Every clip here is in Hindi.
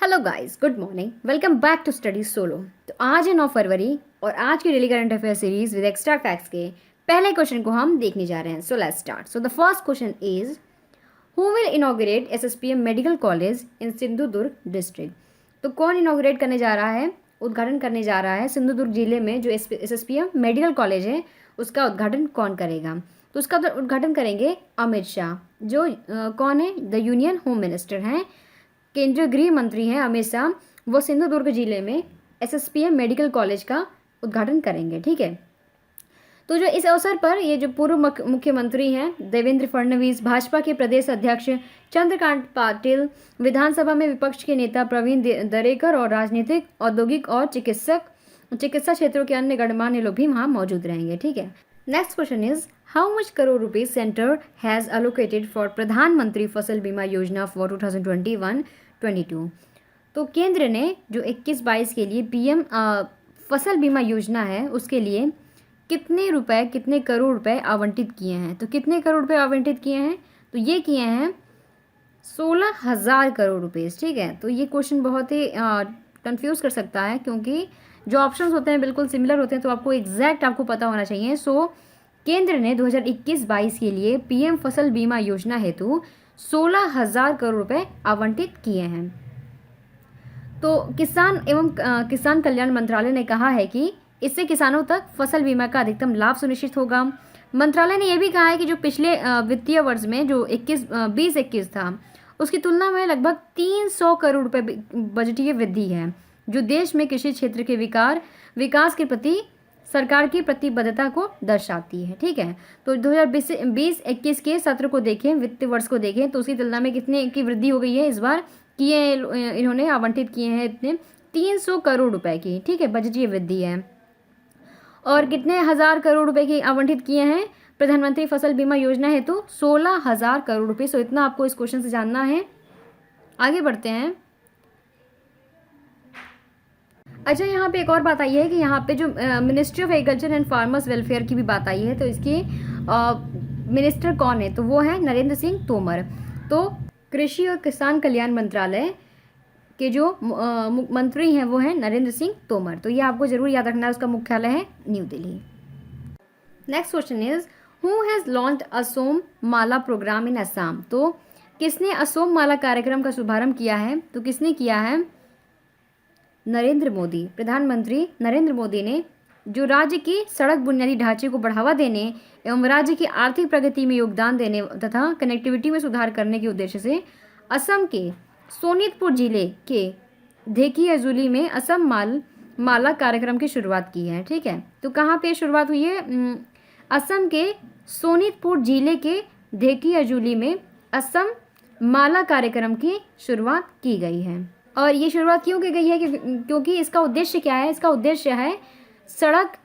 Hello guys, good morning. Welcome back to study Solo. तो आज है 9 फरवरी और आज की daily current affair series with extra facts के पहले क्वेश्चन को हम देखने जा रहे हैं। So let's start. So the first question is who will inaugurate SSPM medical college in Sindhudurg district. तो कौन इनॉग्रेट करने जा रहा है, उद्घाटन करने जा रहा है सिंधुदुर्ग जिले में जो एसएसपीएम मेडिकल कॉलेज है उसका उद्घाटन कौन करेगा? तो उसका उद्घाटन करेंगे अमित शाह, जो कौन है, द यूनियन होम मिनिस्टर हैं, केंद्रीय गृह मंत्री हैं अमित शाह। वो सिंधुदुर्ग जिले में एसएसपीएम मेडिकल कॉलेज का उद्घाटन करेंगे। ठीक है, तो जो इस अवसर पर ये जो पूर्व मुख्यमंत्री हैं देवेंद्र फडणवीस, भाजपा के प्रदेश अध्यक्ष चंद्रकांत पाटिल, विधानसभा में विपक्ष के नेता प्रवीण दरेकर और राजनीतिक, औद्योगिक और चिकित्सा क्षेत्रों के अन्य गणमान्य लोग भी वहाँ मौजूद रहेंगे। ठीक है, next question is how much crore rupees centre has allocated for प्रधानमंत्री फसल बीमा योजना फॉर 2021-22। तो केंद्र ने जो 21-22 के लिए पीएम फसल बीमा योजना है उसके लिए कितने करोड़ रुपए आवंटित किए हैं? तो कितने करोड़ रुपए आवंटित किए हैं? तो ये किए हैं 16,000 करोड़ रुपीज़। ठीक है, तो ये क्वेश्चन बहुत ही कंफ्यूज कर सकता है क्योंकि जो ऑप्शंस होते हैं बिल्कुल सिमिलर होते हैं, तो आपको एग्जैक्ट आपको पता होना चाहिए। सो केंद्र ने 2021-22 के लिए पीएम फसल बीमा योजना हेतु 16,000 करोड़ रुपए आवंटित किए हैं। तो किसान कल्याण मंत्रालय ने कहा है कि इससे किसानों तक फसल बीमा का अधिकतम लाभ सुनिश्चित होगा। मंत्रालय ने यह भी कहा है कि जो पिछले वित्तीय वर्ष में जो 2021 था उसकी तुलना में लगभग 300 करोड़ रुपए बजटीय वृद्धि है, जो देश में कृषि क्षेत्र के विकास के प्रति सरकार की प्रतिबद्धता को दर्शाती है। ठीक है, तो 2020-21 के सत्र को देखें, वित्तीय वर्ष को देखें, तो उसकी तुलना में कितने की वृद्धि हो गई है इस बार की इन्होंने आवंटित किए हैं इतने 300 करोड़ रुपए की। ठीक है, बजटीय वृद्धि है। और कितने हजार करोड़ रुपए की आवंटित किए हैं प्रधानमंत्री फसल बीमा योजना हेतु? 16,000 करोड़ रुपए। सो इतना आपको इस क्वेश्चन से जानना है। आगे बढ़ते हैं। अच्छा, यहाँ पे एक और बात आई है कि यहाँ पे जो ministry of agriculture and farmers welfare की भी बात आई है, तो इसकी मिनिस्टर कौन है? तो वो है नरेंद्र सिंह तोमर। तो कृषि और किसान कल्याण मंत्रालय के जो मंत्री हैं वो हैं नरेंद्र सिंह तोमर। तो ये आपको जरूर याद रखना है, उसका मुख्यालय है New Delhi. Next question is who has launched Asom Mala program in Assam. तो किसने असोम माला कार्यक्रम का शुभारंभ किया है? तो किसने किया है? नरेंद्र मोदी। प्रधानमंत्री नरेंद्र मोदी ने जो राज्य की सड़क बुनियादी ढांचे को बढ़ावा देने एवं राज्य की आर्थिक प्रगति में योगदान देने तथा कनेक्टिविटी में सुधार करने के उद्देश्य से असम के सोनितपुर जिले के धेकियाजुली में असम माला कार्यक्रम की शुरुआत की है। ठीक है, तो कहाँ पे शुरुआत हुई है? असम के सोनितपुर जिले के धेकियाजुली में असम माला कार्यक्रम की शुरुआत की गई है। और ये शुरुआत क्यों की गई है? क्योंकि इसका उद्देश्य क्या है? इसका उद्देश्य है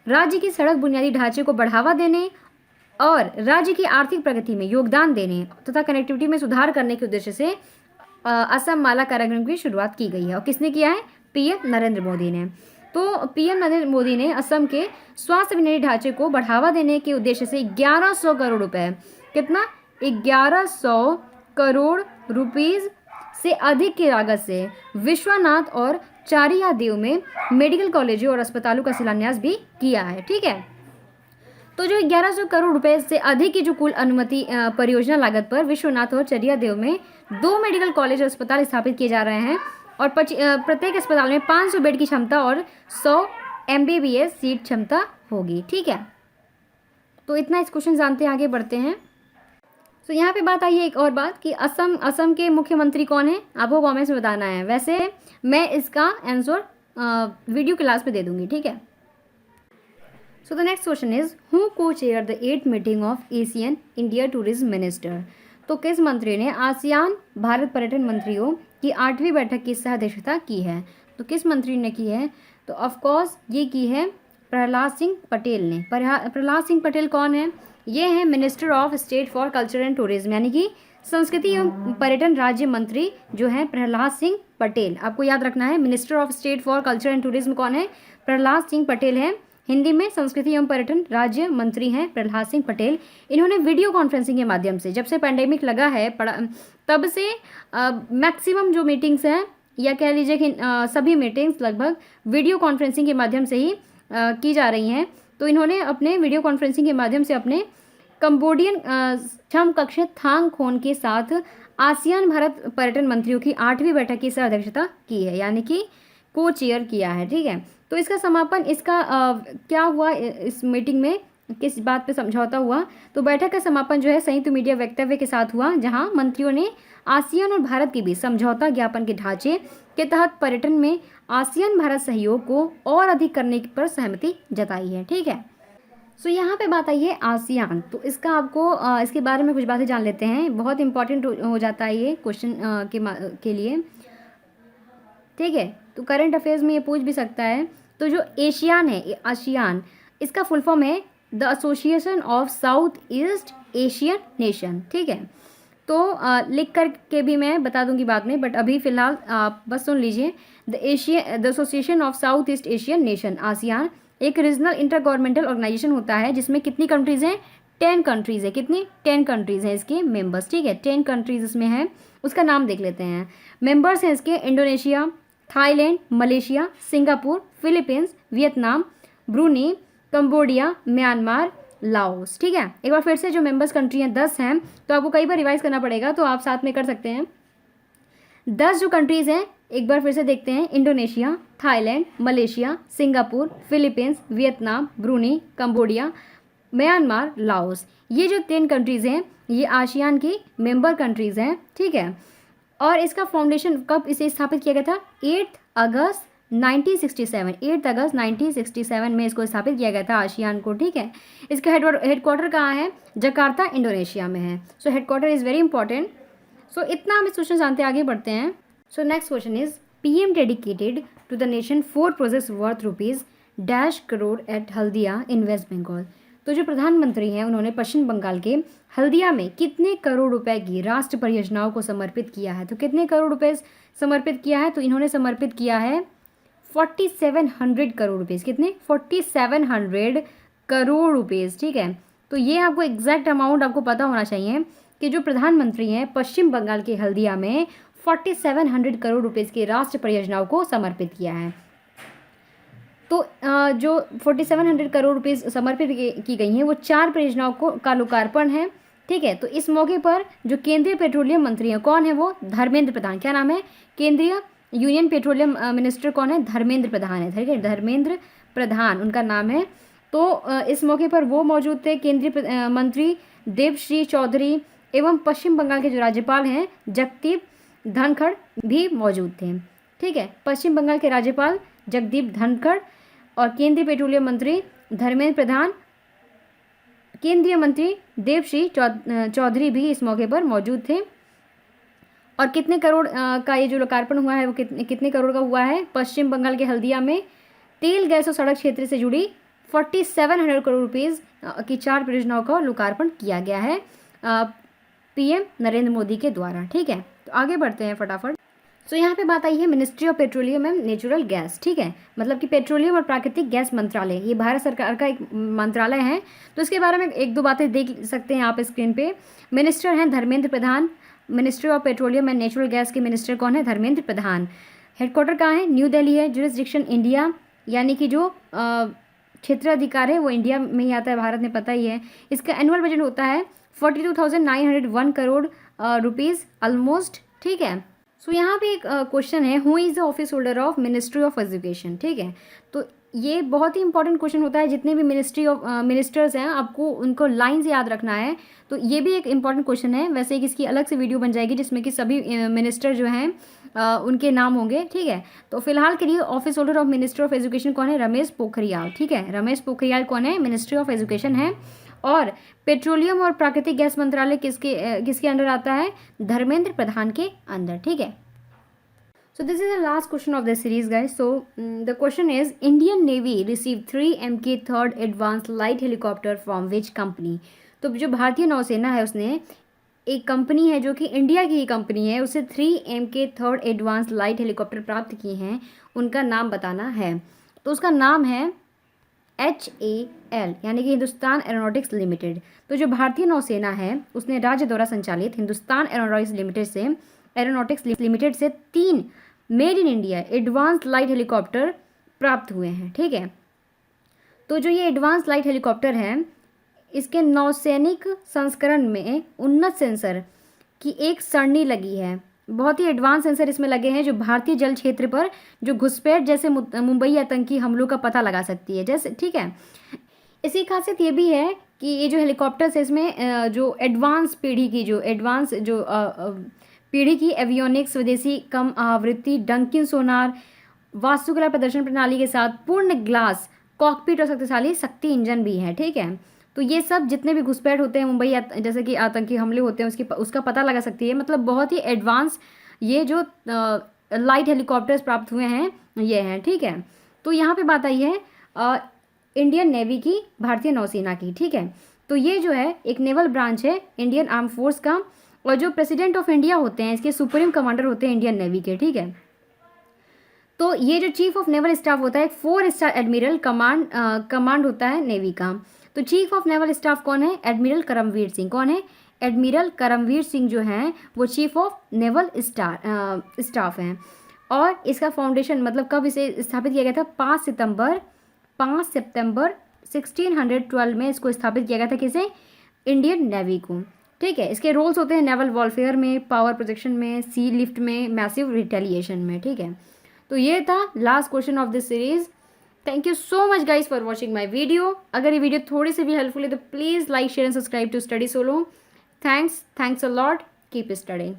राज्य की सड़क बुनियादी ढांचे को बढ़ावा देने और राज्य की आर्थिक प्रगति में योगदान देने तथा कनेक्टिविटी में सुधार करने के उद्देश्य से असम माला कार्यक्रम की शुरुआत की गई है। और किसने किया है? पीएम नरेंद्र मोदी ने। तो पीएम नरेंद्र मोदी ने असम के स्वास्थ्य बुनियादी ढांचे को बढ़ावा देने के उद्देश्य से 1100 करोड़ रुपए, कितना? 1100 करोड़ रुपीज से अधिक की लागत से विश्वनाथ और चारिया देव में मेडिकल कॉलेजों और अस्पतालों का शिलान्यास भी किया है। ठीक है, तो जो 1100 करोड़ रुपए से अधिक की जो कुल अनुमति परियोजना लागत पर विश्वनाथ और चरिया देव में 2 मेडिकल कॉलेज और अस्पताल स्थापित किए जा रहे हैं और प्रत्येक अस्पताल में 500 बेड की क्षमता और 100 MBBS सीट क्षमता होगी। ठीक है, तो इतना इस क्वेश्चन जानते हैं, आगे बढ़ते हैं। तो यहाँ पे बात आई है एक और बात कि असम के मुख्यमंत्री कौन है? आपको कॉमेंट्स में बताना है। वैसे मैं इसका आंसर वीडियो क्लास में दे दूंगी। ठीक है, so the next question is who co chair the 8th meeting of Asian India tourism minister. तो किस मंत्री ने आसियान भारत पर्यटन मंत्रियों की 8वीं बैठक की सह-अध्यक्षता की है? तो किस मंत्री ने की है? तो ऑफकोर्स ये की है प्रहलाद सिंह पटेल ने। प्रहलाद सिंह पटेल कौन है? ये है minister of state for culture and tourism, यानी कि संस्कृति एवं पर्यटन राज्य मंत्री जो है प्रहलाद सिंह पटेल। आपको याद रखना है, minister of state for culture and tourism कौन है? प्रहलाद सिंह पटेल है। हिंदी में संस्कृति एवं पर्यटन राज्य मंत्री हैं प्रहलाद सिंह पटेल। इन्होंने वीडियो कॉन्फ्रेंसिंग के माध्यम से, जब से पैंडेमिक लगा है तब से मैक्सिमम जो मीटिंग्स हैं या कह लीजिए कि सभी मीटिंग्स लगभग वीडियो कॉन्फ्रेंसिंग के माध्यम से ही की जा रही हैं। तो इन्होंने अपने वीडियो कॉन्फ्रेंसिंग के माध्यम से अपने कंबोडियन समकक्ष थांग खोन के साथ आसियान भारत पर्यटन मंत्रियों की 8वीं बैठक की सह अध्यक्षता की है, यानी कि को चेयर किया है। ठीक है, तो इसका समापन इसका क्या हुआ, इस मीटिंग में किस बात पे समझौता हुआ? तो बैठक का समापन जो है संयुक्त मीडिया वक्तव्य के साथ हुआ, जहां मंत्रियों ने आसियान और भारत के बीच समझौता ज्ञापन के ढांचे के तहत पर्यटन में आसियान भारत सहयोग को और अधिक करने पर सहमति जताई है। ठीक है, सो यहाँ पे बात आई है आसियान। तो इसका आपको इसके बारे में कुछ बातें जान लेते हैं, बहुत इंपॉर्टेंट हो जाता है ये क्वेश्चन के लिए। ठीक है, तो करंट अफेयर्स में ये पूछ भी सकता है। तो जो एशियान है, आसियान, इसका फुल फॉर्म है the association of south east Asian nation. ठीक है, तो लिख कर के भी मैं बता दूंगी बाद में, बट अभी फिलहाल आप बस सुन लीजिए। The association of south east Asian nation, ASEAN, एक रीजनल इंटर गवर्नमेंटल ऑर्गेनाइजेशन होता है जिसमें कितनी कंट्रीज हैं? 10 कंट्रीज है। कितनी? 10 कंट्रीज हैं इसके मेंबर्स। ठीक है, 10 कंट्रीज इसमें हैं। उसका नाम देख लेते हैं। मेंबर्स हैं इसके Indonesia, Thailand, Malaysia, Singapore, Philippines, Vietnam, Bruny, Cambodia, Myanmar, Laos. ठीक है, एक बार फिर से जो मेंबर्स कंट्री हैं 10 हैं, तो आपको कई बार रिवाइज करना पड़ेगा, तो आप साथ में कर सकते हैं। 10 जो कंट्रीज हैं एक बार फिर से देखते हैं, Indonesia, Thailand, Malaysia, Singapore, Philippines, Vietnam, Bruny, Cambodia, Myanmar, Laos. ये जो 10 कंट्रीज़ हैं ये आसियान की मेंबर कंट्रीज़ हैं। ठीक है, और इसका फाउंडेशन कब इसे स्थापित किया गया था? 8 अगस्त 1967, 8 अगस्त 1967 में इसको स्थापित किया गया था आसियान को। ठीक है, इसका हेडक्वार्टर कहाँ है? जकार्ता, इंडोनेशिया में है। So headquarter is very important. So इतना हम इस क्वेश्चन जानते हैं, आगे बढ़ते हैं। So next question is PM dedicated to the nation 4 projects worth ₹dash crore at Haldia in West Bengal. तो जो प्रधानमंत्री हैं उन्होंने पश्चिम बंगाल के हल्दिया में कितने करोड़ रुपए की राष्ट्र परियोजनाओं को समर्पित किया है? तो कितने करोड़ रुपए समर्पित किया है? तो इन्होंने समर्पित किया है 4700 करोड़ रुपीज़। कितने? 4700 करोड़ रुपीज़। ठीक है, तो ये आपको एग्जैक्ट अमाउंट आपको पता होना चाहिए कि जो प्रधानमंत्री हैं पश्चिम बंगाल के हल्दिया में 4700 करोड़ रुपीज़ की राष्ट्र परियोजनाओं को समर्पित किया है। तो जो 4700 करोड़ रुपीज़ समर्पित की गई हैं वो 4 परियोजनाओं का लोकार्पण है। ठीक है, तो इस मौके पर जो केंद्रीय पेट्रोलियम मंत्री हैं, कौन है वो? धर्मेंद्र प्रधान। क्या नाम है? केंद्रीय यूनियन पेट्रोलियम मिनिस्टर कौन है? धर्मेंद्र प्रधान है। ठीक है, धर्मेंद्र प्रधान उनका नाम है। तो इस मौके पर वो मौजूद थे, केंद्रीय मंत्री देवश्री चौधरी, एवं पश्चिम बंगाल के जो राज्यपाल हैं जगदीप धनखड़ भी मौजूद थे। ठीक है, पश्चिम बंगाल के राज्यपाल जगदीप धनखड़ और केंद्रीय पेट्रोलियम मंत्री धर्मेंद्र प्रधान, केंद्रीय मंत्री देवश्री चौधरी भी इस मौके पर मौजूद थे। और कितने करोड़ का ये जो लोकार्पण हुआ है वो कितने करोड़ का हुआ है? पश्चिम बंगाल के हल्दिया में तेल, गैस और सड़क क्षेत्र से जुड़ी 4700 करोड़ रुपीज़ की 4 परियोजनाओं का लोकार्पण किया गया है पीएम नरेंद्र मोदी के द्वारा। ठीक है, तो आगे बढ़ते हैं फटाफट। सो यहाँ पे बात आई है ministry of petroleum and natural gas. ठीक है, मतलब कि पेट्रोलियम और प्राकृतिक गैस मंत्रालय, ये भारत सरकार का एक मंत्रालय है। तो इसके बारे में 1-2 बातें देख सकते हैं आप स्क्रीन पे। मिनिस्टर हैं Dharmendra Pradhan. Ministry of petroleum and natural gas के मिनिस्टर कौन है? धर्मेंद्र प्रधान। हेडक्वार्टर कहाँ है? न्यू दिल्ली है। जुरिसडिक्शन इंडिया, यानी कि जो क्षेत्राधिकार है वो इंडिया में ही आता है, भारत में पता ही है। इसका एनुअल बजट होता है 42,901 करोड़ रुपीज़ ऑलमोस्ट। ठीक है, सो यहाँ पे एक क्वेश्चन है, who is the office holder of ministry of education. ठीक है, तो ये बहुत ही इंपॉर्टेंट क्वेश्चन होता है। जितने भी मिनिस्टर्स हैं आपको उनको लाइन से याद रखना है। तो ये भी एक इंपॉर्टेंट क्वेश्चन है। वैसे एक इसकी अलग से वीडियो बन जाएगी जिसमें कि सभी मिनिस्टर जो हैं उनके नाम होंगे। ठीक है, तो फिलहाल के लिए office holder of ministry of education कौन है? रमेश पोखरियाल। ठीक है, रमेश पोखरियाल कौन है? मिनिस्ट्री ऑफ एजुकेशन है। और पेट्रोलियम और प्राकृतिक गैस मंत्रालय किसके अंडर आता है? धर्मेंद्र प्रधान के अंदर। ठीक है, so this is the last question of the series guys. So the question is Indian Navy received 3 MK third advanced light helicopter from which company? तो जो भारतीय नौसेना है उसने एक कंपनी है जो कि इंडिया की ही कंपनी है, उसे 3 MK third advance light helicopter प्राप्त किए हैं, उनका नाम बताना है। तो उसका नाम है HAL, यानी कि हिंदुस्तान एरोनॉटिक्स लिमिटेड। तो जो भारतीय नौसेना है उसने राज्य द्वारा संचालित हिंदुस्तान एरोनॉटिक्स लिमिटेड से 3 made in India advance light helicopter प्राप्त हुए हैं। ठीक है, तो जो ये एडवांस लाइट हेलीकॉप्टर हैं, इसके नौसैनिक संस्करण में उन्नत सेंसर की एक सरणी लगी है। बहुत ही एडवांस सेंसर इसमें लगे हैं जो भारतीय जल क्षेत्र पर जो घुसपैठ जैसे मुंबई आतंकी हमलों का पता लगा सकती है जैसे। ठीक है, इसकी खासियत ये भी है कि ये जो हेलीकॉप्टर्स है इसमें जो एडवांस पीढ़ी की पीढ़ी की एवियोनिक्स, स्वदेशी कम आवृत्ति डंकिन सोनार, वास्तुकला प्रदर्शन प्रणाली के साथ पूर्ण ग्लास कॉकपिट और शक्तिशाली शक्ति इंजन भी है। ठीक है, तो ये सब जितने भी घुसपैठ होते हैं मुंबई जैसे कि आतंकी हमले होते हैं उसका पता लगा सकती है। मतलब बहुत ही एडवांस ये जो लाइट हेलीकॉप्टर्स प्राप्त हुए हैं ये हैं। ठीक है, तो यहाँ पे बात आई है इंडियन नेवी की, भारतीय नौसेना की। ठीक है, तो ये जो है एक नेवल ब्रांच है इंडियन आर्म फोर्स का, और जो प्रेसिडेंट ऑफ इंडिया होते हैं इसके सुप्रीम कमांडर होते हैं इंडियन नेवी के। ठीक है, तो ये जो चीफ ऑफ नेवल स्टाफ होता है एक 4 स्टार एडमिरल कमांड होता है नेवी का। तो चीफ ऑफ नेवल स्टाफ कौन है? एडमिरल करमवीर सिंह। कौन है? एडमिरल करमवीर सिंह जो हैं वो चीफ ऑफ नेवल स्टाफ हैं। और इसका फाउंडेशन मतलब कब इसे स्थापित किया गया था? 5 सितंबर 1612 में इसको स्थापित किया गया था। किसे? इंडियन नेवी को। ठीक है, इसके रोल्स होते हैं नेवल वॉरफेयर में, पावर प्रोजेक्शन में, सी लिफ्ट में, मैसिव रिटेलिएशन में। ठीक है, तो ये था last question of this series. Thank you so much guys for watching my video. अगर ये वीडियो थोड़ी सी भी हेल्पफुल है तो please like share and subscribe to study solo. Thanks a lot, keep studying.